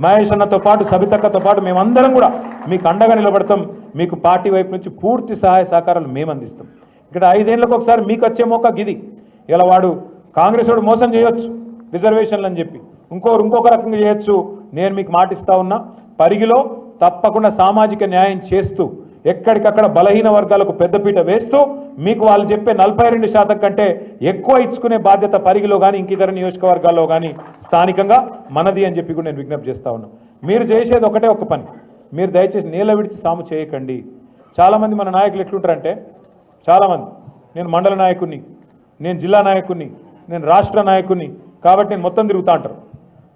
మహేష్ అన్నతో పాటు సబితక్కతో పాటు మేమందరం కూడా మీకు అండగా నిలబడతాం. మీకు పార్టీ వైపు నుంచి పూర్తి సహాయ సహకారాలు మేము అందిస్తాం. ఇక్కడ 5 ఏళ్లకు ఒకసారి మీకు వచ్చే మోక గిది. ఇలా వాడు కాంగ్రెస్ వాడు మోసం చేయొచ్చు రిజర్వేషన్లు అని చెప్పి, ఇంకొక రకంగా చేయొచ్చు. నేను మీకు మాటిస్తా ఉన్నా, పరిగిలో తప్పకుండా సామాజిక న్యాయం చేస్తూ ఎక్కడికక్కడ బలహీన వర్గాలకు పెద్దపీట వేస్తూ మీకు వాళ్ళు చెప్పే 42% కంటే ఎక్కువ ఇచ్చుకునే బాధ్యత పరిగిలో కానీ ఇంకితర నియోజకవర్గాల్లో కానీ స్థానికంగా మనది అని చెప్పి కూడా నేను విజ్ఞప్తి చేస్తా ఉన్నా. మీరు చేసేది ఒకటే ఒక పని, మీరు దయచేసి నేల విడిచి సాము చేయకండి. చాలామంది మన నాయకులు ఎట్లుంటారంటే, చాలామంది నేను మండల నాయకుడిని, నేను జిల్లా నాయకుడిని, నేను రాష్ట్ర నాయకుడిని కాబట్టి నేను మొత్తం తిరుగుతా అంటారు.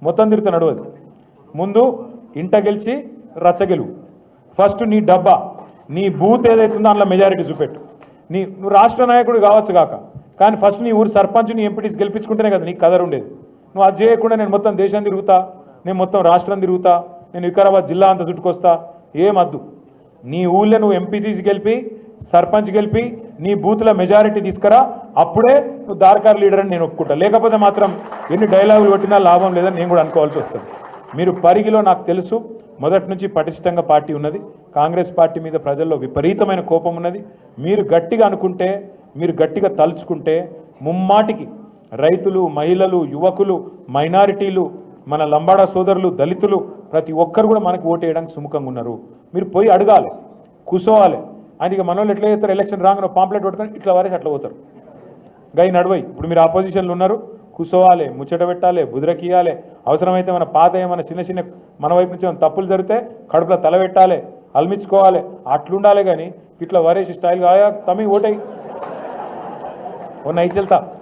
మొత్తం తిరుగుతా నడవదు. ముందు ఇంట గెలిచి రచ్చగెలువు. ఫస్ట్ నీ డబ్బా, నీ బూత్ ఏదైతుందో అందులో మెజారిటీ చూపెట్టు. నువ్వు రాష్ట్ర నాయకుడు కావచ్చు కాక, కానీ ఫస్ట్ నీ ఊరు సర్పంచ్ని ఎంపీటీస్ గెలిపించుకుంటేనే కదా నీకు కదర్ ఉండేది. నువ్వు అది చేయకుండా నేను మొత్తం దేశం తిరుగుతా, నేను మొత్తం రాష్ట్రం తిరుగుతా, నేను వికారాబాద్ జిల్లా అంతా చుట్టుకొస్తా, ఏమద్దు. నీ ఊళ్ళో నువ్వు ఎంపీటీస్ గెలిపి సర్పంచ్ గెలిపి నీ బూత్ల మెజారిటీ తీసుకురా, అప్పుడే నువ్వు దార్కార్ లీడర్ అని నేను ఒప్పుకుంటా. లేకపోతే మాత్రం ఎన్ని డైలాగులు కొట్టినా లాభం లేదని నేను కూడా అనుకోవాల్సి వస్తుంది. మీరు పరిగిలో నాకు తెలుసు మొదటి నుంచి పటిష్టంగా పార్టీ ఉన్నది. కాంగ్రెస్ పార్టీ మీద ప్రజల్లో విపరీతమైన కోపం ఉన్నది. మీరు గట్టిగా అనుకుంటే, మీరు గట్టిగా తలుచుకుంటే ముమ్మాటికి రైతులు, మహిళలు, యువకులు, మైనారిటీలు, మన లంబాడా సోదరులు, దళితులు ప్రతి ఒక్కరు కూడా మనకు ఓటు వేయడానికి సుముఖంగా ఉన్నారు. మీరు పోయి అడగాలి, కూర్చోవాలి. ఆయనకి మనోళ్ళు ఎట్లా చేస్తారు, ఎలక్షన్ రాగానే పాంప్లెట్ పట్టుకొని ఇట్లా వరకు అట్లా పోతారు. గై నడవై. ఇప్పుడు మీరు ఆపోజిషన్లు ఉన్నారు, కూర్చోవాలి, ముచ్చట పెట్టాలి, బుదిరకియాలి. అవసరమైతే మన పాత ఏమైనా చిన్న మన వైపు నుంచి ఏమైనా తప్పులు జరిగితే కడుపులో తల పెట్టాలి, అల్మించుకోవాలి. అట్లుండాలి. కానీ ఇట్లా వరేసి స్టైల్గా ఆయా తమి ఓటై ఓ నై చెల్తా